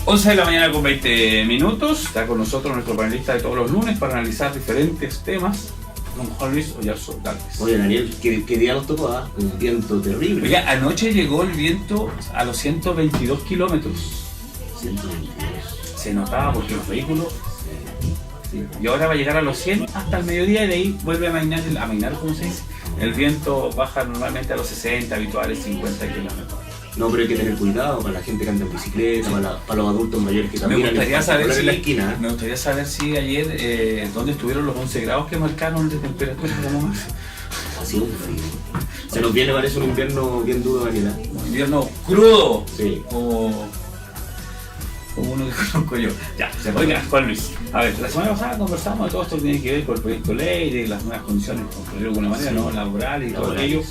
11 de la mañana con 20 minutos. Está con nosotros nuestro panelista de todos los lunes para analizar diferentes temas, don Juan Luis Oyarzo Galvez. Oye, Daniel, ¿qué día nos tocó? Un viento terrible. Oiga, anoche llegó el viento a los 122 kilómetros. 122. Se notaba porque los vehículos... Sí. Y ahora va a llegar a los 100 hasta el mediodía y de ahí vuelve a mainar, ¿cómo se dice? El viento baja normalmente a los 60, habituales 50 kilómetros. No, pero hay que tener cuidado para la gente que anda en bicicleta, para los adultos mayores que también me gustaría saber en la esquina. Me gustaría saber si ayer, ¿dónde estuvieron los 11 grados que marcaron de temperatura? Ha sido un frío. Se nos viene, parece, un invierno bien duro, Daniela. Un invierno crudo. Sí. Como uno que conozco yo. Ya, oiga, Juan Luis. A ver, la semana pasada conversamos de todo esto que tiene que ver con el proyecto de ley, de las nuevas condiciones, por decirlo de alguna manera, sí, ¿no? Laborales y todo aquello.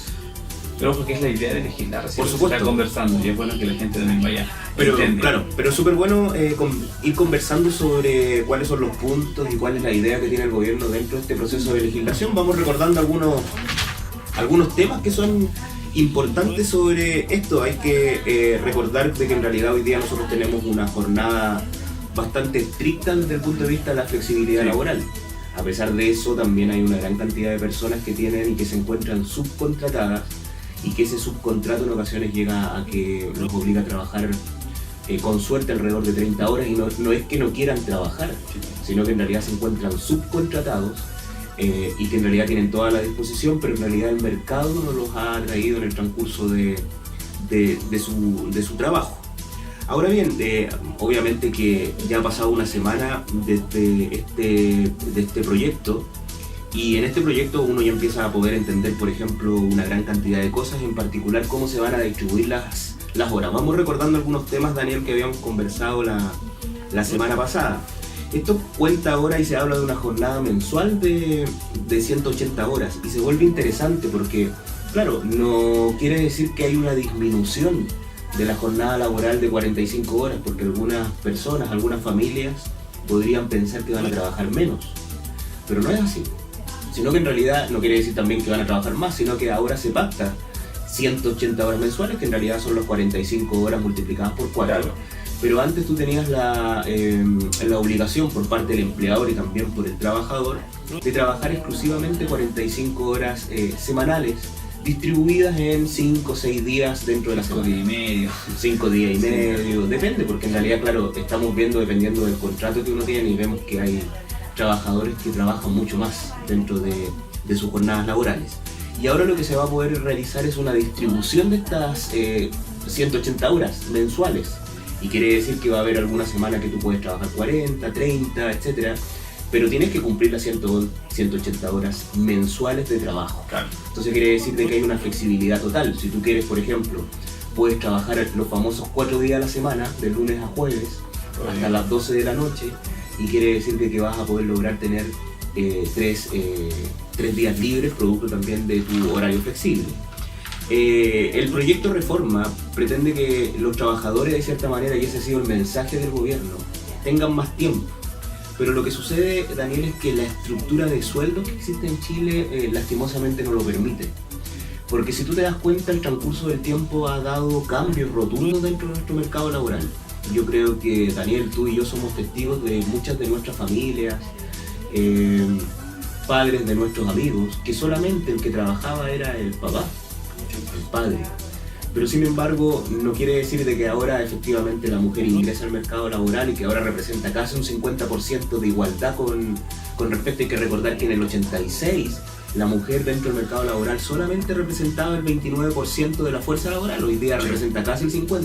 Pero porque es la idea de legislar, por supuesto, está conversando y es bueno que la gente también vaya. Pero claro, pero es súper bueno ir conversando sobre cuáles son los puntos y cuál es la idea que tiene el gobierno dentro de este proceso de legislación. Vamos recordando algunos temas que son importantes sobre esto. Hay que recordar de que en realidad hoy día nosotros tenemos una jornada bastante estricta desde el punto de vista de la flexibilidad laboral. A pesar de eso, también hay una gran cantidad de personas que tienen y que se encuentran subcontratadas, y que ese subcontrato en ocasiones llega a que los obliga a trabajar con suerte alrededor de 30 horas, y no es que no quieran trabajar, sino que en realidad se encuentran subcontratados y que en realidad tienen toda la disposición, pero en realidad el mercado no los ha traído en el transcurso de su trabajo. Ahora bien, obviamente que ya ha pasado una semana desde este proyecto, y en este proyecto uno ya empieza a poder entender, por ejemplo, una gran cantidad de cosas, en particular cómo se van a distribuir las horas. Vamos recordando algunos temas, Daniel, que habíamos conversado la semana pasada. Esto cuenta ahora y se habla de una jornada mensual de 180 horas, y se vuelve interesante porque, claro, no quiere decir que hay una disminución de la jornada laboral de 45 horas, porque algunas personas, algunas familias podrían pensar que van a trabajar menos, pero no es así. Sino que en realidad no quiere decir también que van a trabajar más, sino que ahora se pacta 180 horas mensuales, que en realidad son las 45 horas multiplicadas por 4. Claro. Pero antes tú tenías la obligación por parte del empleador y también por el trabajador de trabajar exclusivamente 45 horas semanales, distribuidas en 5 o 6 días dentro de la semana. 5 días y medio. 5 días y medio, depende, porque en realidad, claro, estamos viendo dependiendo del contrato que uno tiene, y vemos que hay trabajadores que trabajan mucho más dentro de sus jornadas laborales. Y ahora lo que se va a poder realizar es una distribución de estas 180 horas mensuales, y quiere decir que va a haber alguna semana que tú puedes trabajar 40, 30, etc. Pero tienes que cumplir las 180 horas mensuales de trabajo. Claro. Entonces quiere decir de que hay una flexibilidad total. Si tú quieres, por ejemplo, puedes trabajar los famosos 4 días a la semana, de lunes a jueves, hasta las 12 de la noche, y quiere decir que vas a poder lograr tener 3 días libres, producto también de tu horario flexible. El proyecto Reforma pretende que los trabajadores, de cierta manera, y ese ha sido el mensaje del gobierno, tengan más tiempo. Pero lo que sucede, Daniel, es que la estructura de sueldos que existe en Chile lastimosamente no lo permite. Porque si tú te das cuenta, el transcurso del tiempo ha dado cambios rotundos dentro de nuestro mercado laboral. Yo creo que, Daniel, tú y yo somos testigos de muchas de nuestras familias, padres de nuestros amigos, que solamente el que trabajaba era el papá, el padre. Pero sin embargo, no quiere decir de que ahora efectivamente la mujer ingresa al mercado laboral y que ahora representa casi un 50% de igualdad con respecto. Hay que recordar que en el 86 la mujer dentro del mercado laboral solamente representaba el 29% de la fuerza laboral, hoy día representa casi el 50%.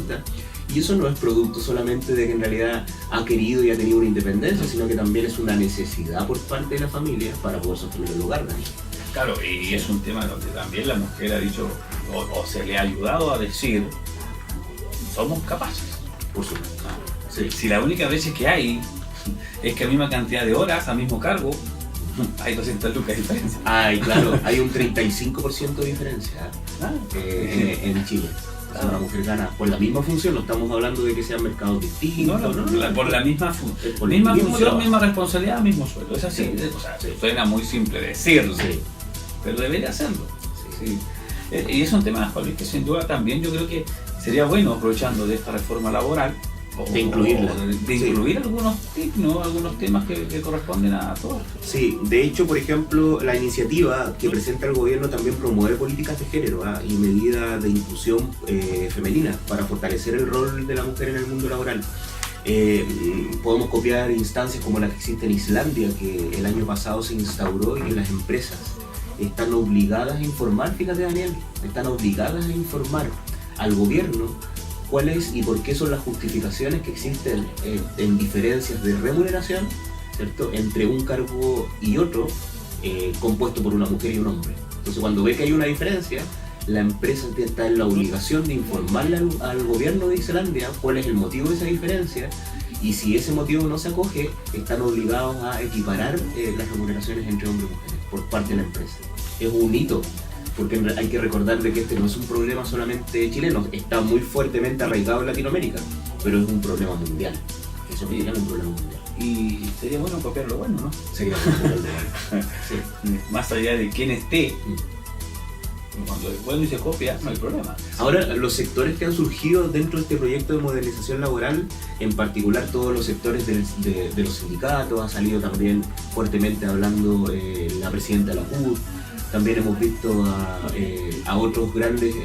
Y eso no es producto solamente de que en realidad ha querido y ha tenido una independencia, sino que también es una necesidad por parte de la familia para poder sostener el hogar, Daniel. Claro, y es un tema donde también la mujer ha dicho, o se le ha ayudado a decir, somos capaces. Por supuesto. Sí. Si la única vez que hay es que a misma cantidad de horas, a mismo cargo, hay 200 lucas de diferencia. Ay, claro, hay un 35% de diferencia en Chile. O sea, una mujer gana por la misma función, no estamos hablando de que sean mercados distintos. No, por la misma función, misma responsabilidad, mismo sueldo. Es así, sí. O sea, suena muy simple decirlo, sí, pero debería hacerlo. Sí. Y es un tema, Juan Luis, que sin duda también yo creo que sería bueno, aprovechando de esta reforma laboral, de incluirla. De incluir algunos tips, ¿no? Algunos temas que corresponden a todos. Sí, de hecho, por ejemplo, la iniciativa que presenta el gobierno también promueve políticas de género y medidas de inclusión femenina para fortalecer el rol de la mujer en el mundo laboral. Podemos copiar instancias como la que existe en Islandia, que el año pasado se instauró y que las empresas están obligadas a informar, fíjate Daniel, están obligadas a informar al gobierno cuáles y por qué son las justificaciones que existen en diferencias de remuneración, ¿cierto?, entre un cargo y otro compuesto por una mujer y un hombre. Entonces, cuando ve que hay una diferencia, la empresa está en la obligación de informarle al gobierno de Islandia cuál es el motivo de esa diferencia, y si ese motivo no se acoge, están obligados a equiparar las remuneraciones entre hombres y mujeres por parte de la empresa. Es un hito, porque hay que recordar de que este no es un problema solamente chileno, está muy fuertemente arraigado en Latinoamérica, pero es un problema mundial. Eso es un problema mundial. Y sería bueno copiar lo bueno, ¿no? Sería bueno copiar lo bueno. Sí. Más allá de quién esté, cuando es bueno y se copia, no hay problema. Ahora, los sectores que han surgido dentro de este proyecto de modernización laboral, en particular todos los sectores de los sindicatos, ha salido también fuertemente hablando la presidenta de la CUT. También hemos visto a otros grandes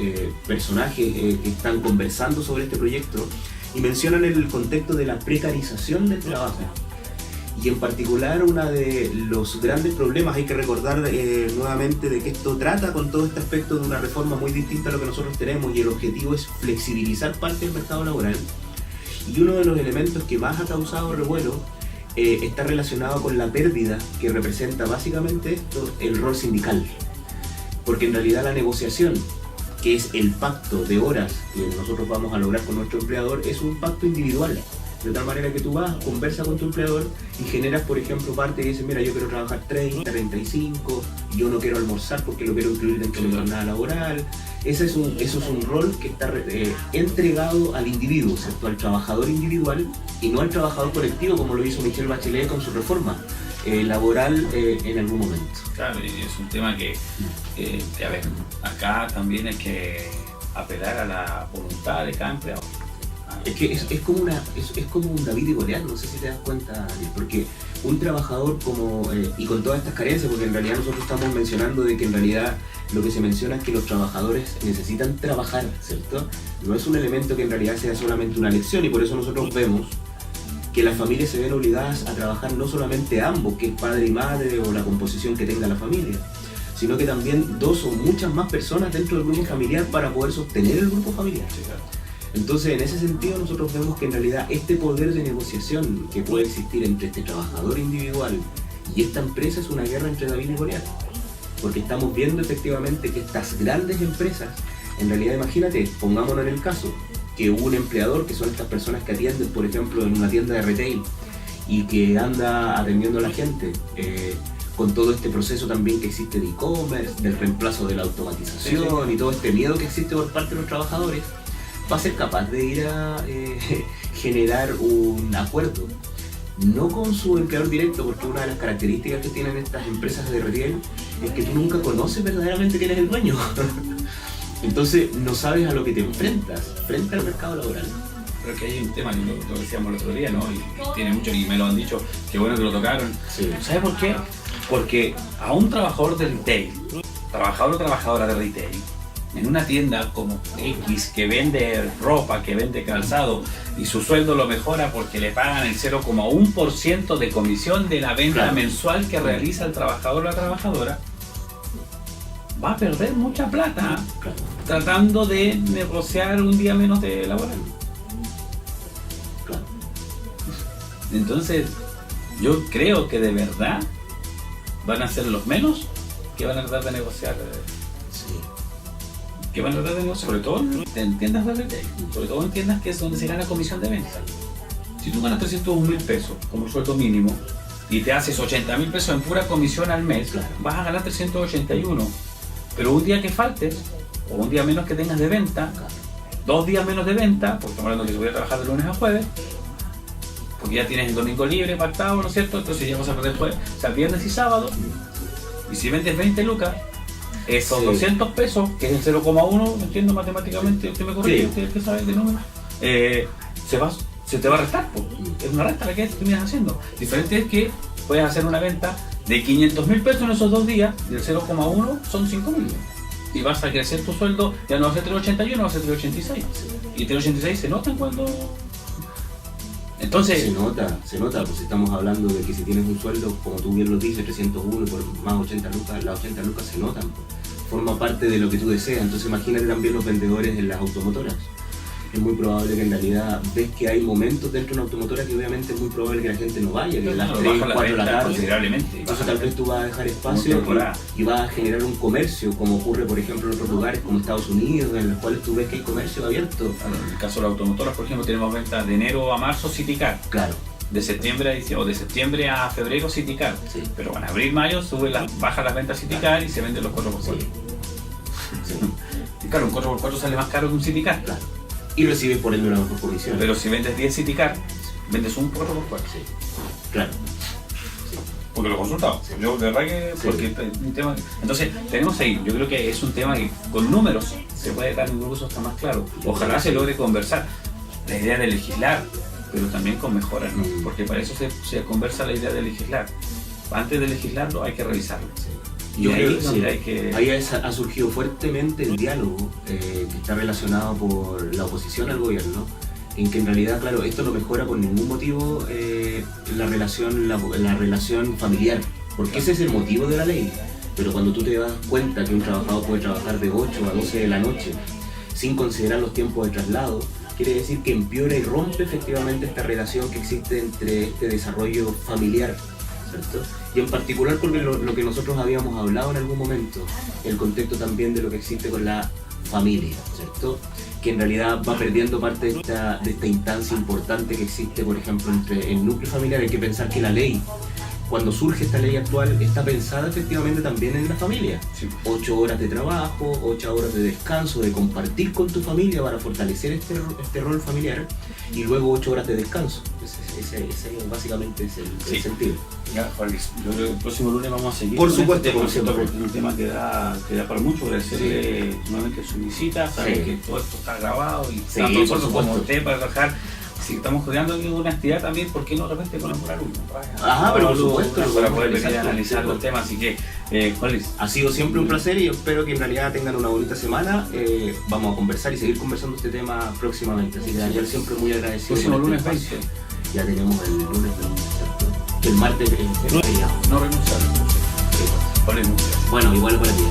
personajes que están conversando sobre este proyecto y mencionan el contexto de la precarización del trabajo. Y en particular, uno de los grandes problemas, hay que recordar nuevamente de que esto trata con todo este aspecto de una reforma muy distinta a lo que nosotros tenemos, y el objetivo es flexibilizar parte del mercado laboral. Y uno de los elementos que más ha causado revuelo está relacionado con la pérdida que representa básicamente esto, el rol sindical. Porque en realidad la negociación, que es el pacto de horas que nosotros vamos a lograr con nuestro empleador, es un pacto individual. De tal manera que tú vas, conversas con tu empleador y generas, por ejemplo, parte y dices, mira, yo quiero trabajar 30, 35, yo no quiero almorzar porque lo quiero incluir dentro de mi jornada laboral. Eso es un rol que está entregado al individuo, ¿cierto?, al trabajador individual, y no al trabajador colectivo, como lo hizo Michelle Bachelet con su reforma laboral en algún momento. Claro, y es un tema que, a ver, acá también hay que apelar a la voluntad de cada empleado. Es que es como un David y Goliat, no sé si te das cuenta, porque un trabajador y con todas estas carencias, porque en realidad nosotros estamos mencionando de que en realidad lo que se menciona es que los trabajadores necesitan trabajar, ¿cierto? No es un elemento que en realidad sea solamente una elección, y por eso nosotros vemos que las familias se ven obligadas a trabajar no solamente ambos, que es padre y madre o la composición que tenga la familia, sino que también dos o muchas más personas dentro del grupo familiar para poder sostener el grupo familiar. Entonces, en ese sentido, nosotros vemos que en realidad este poder de negociación que puede existir entre este trabajador individual y esta empresa es una guerra entre David y Goliat. Porque estamos viendo efectivamente que estas grandes empresas, en realidad, imagínate, pongámonos en el caso, que un empleador, que son estas personas que atienden, por ejemplo, en una tienda de retail y que anda atendiendo a la gente, con todo este proceso también que existe de e-commerce, del reemplazo de la automatización y todo este miedo que existe por parte de los trabajadores, va a ser capaz de ir a generar un acuerdo, no con su empleador directo, porque una de las características que tienen estas empresas de retail es que tú nunca conoces verdaderamente quién es el dueño. Entonces no sabes a lo que te enfrentas frente al mercado laboral. Pero que hay un tema, lo decíamos el otro día, ¿no? Y tiene mucho, y me lo han dicho, qué bueno que lo tocaron. Sí. ¿Sabes por qué? Porque a un trabajador de retail, trabajador o trabajadora de retail, en una tienda como X, que vende ropa, que vende calzado, y su sueldo lo mejora porque le pagan el 0,1% de comisión de la venta mensual que realiza el trabajador o la trabajadora, va a perder mucha plata tratando de negociar un día menos de laboral. Entonces, yo creo que de verdad van a ser los menos que van a tratar de negociar. Que van a tratar de negociar, sobre todo en tiendas de retail, sobre todo en tiendas que es donde se gana comisión de venta. Si tú ganas 301.000 pesos como sueldo mínimo y te haces 80.000 pesos en pura comisión al mes, vas a ganar 381. Pero un día que faltes, o un día menos que tengas de venta, 2 días menos de venta, porque estamos hablando que se puede trabajar de lunes a jueves, porque ya tienes el domingo libre pactado, ¿no es cierto? Entonces ya vas a perder jueves, o sea, viernes y sábado, y si vendes 20 lucas, esos 200 pesos, que es el 0,1, entiendo matemáticamente, usted me corrige, usted sabe de números, se va se te va a restar, po. Es una resta la que terminas haciendo. Diferente es que puedes hacer una venta de 500.000 pesos en esos 2 días, y el 0,1 son 5.000. Y vas a crecer tu sueldo, ya no va a ser 381, va a ser 386. Y 386 se notan cuando... Entonces... Se nota, pues estamos hablando de que si tienes un sueldo, como tú bien lo dices, 301 por más 80 lucas, las 80 lucas se notan, pues. Forma parte de lo que tú deseas. Entonces imagínate también los vendedores en las automotoras. Es muy probable que en realidad ves que hay momentos dentro de una automotora que obviamente es muy probable que la gente no vaya, que a las 3, 4 de la tarde. Considerablemente. Entonces tal vez tú vas a dejar espacio y vas a generar un comercio, como ocurre por ejemplo en otros lugares como Estados Unidos, en los cuales tú ves que hay comercio abierto. Claro, en el caso de las automotoras, por ejemplo, tenemos ventas de enero a marzo City Car. Claro. De septiembre a diciembre, o de septiembre a febrero City Car. Sí. Pero en abril, mayo baja las ventas City Car y se venden los 4x4. Sí. Y claro, un 4x4 sale más caro que un City Car. Claro. Y recibes por ende una mejor comisión. Pero si vendes 10 City Car, vendes un 4x4. Sí. Claro. Sí. Porque lo he consultado. Sí. Yo de verdad que... Sí. Porque es un tema... Entonces, tenemos ahí, yo creo que es un tema que con números se puede dar incluso hasta más claro. Ojalá se logre conversar. La idea de legislar, pero también con mejoras, ¿no? Porque para eso se conversa la idea de legislar. Antes de legislarlo hay que revisarlo. Y Yo creo ahí, que donde sí. hay que... Ahí ha surgido fuertemente el diálogo que está relacionado por la oposición al gobierno, en que en realidad, claro, esto no mejora por ningún motivo la relación familiar, porque ese es el motivo de la ley. Pero cuando tú te das cuenta que un trabajador puede trabajar de 8 a 12 de la noche sin considerar los tiempos de traslado, quiere decir que empeora y rompe efectivamente esta relación que existe entre este desarrollo familiar, ¿cierto? Y en particular con lo que nosotros habíamos hablado en algún momento, el contexto también de lo que existe con la familia, ¿cierto? Que en realidad va perdiendo parte de esta instancia importante que existe, por ejemplo, entre el núcleo familiar. Hay que pensar que la ley, cuando surge esta ley actual, está pensada efectivamente también en la familia. Sí. 8 horas de trabajo, 8 horas de descanso, de compartir con tu familia para fortalecer este rol familiar, y luego 8 horas de descanso. Ese básicamente es el sentido. Ya, Juan Luis, yo creo que el próximo lunes vamos a seguir. Por con supuesto, este tema, por supuesto. porque es un tema que da para mucho. Agradecerle nuevamente su visita, saber Sí. que todo esto está grabado y Sí, tanto por nosotros como supuesto. usted para trabajar. Si estamos jugando aquí una actividad también, ¿por qué no de repente colaborar uno? Ajá, pero por supuesto, lo para podemos poder venir a realizar, analizar sí. los temas. Así que, Juan Luis, Ha sido siempre un placer y espero que en realidad tengan una bonita semana. Vamos a conversar y seguir conversando este tema próximamente. Así que Daniel, siempre muy agradecido. próximo por lunes este 20. espacio. Ya tenemos el lunes 20, ¿cierto? Que el martes es feriado. No renunciar. Juan Luis, muchas gracias. Bueno, igual para ti.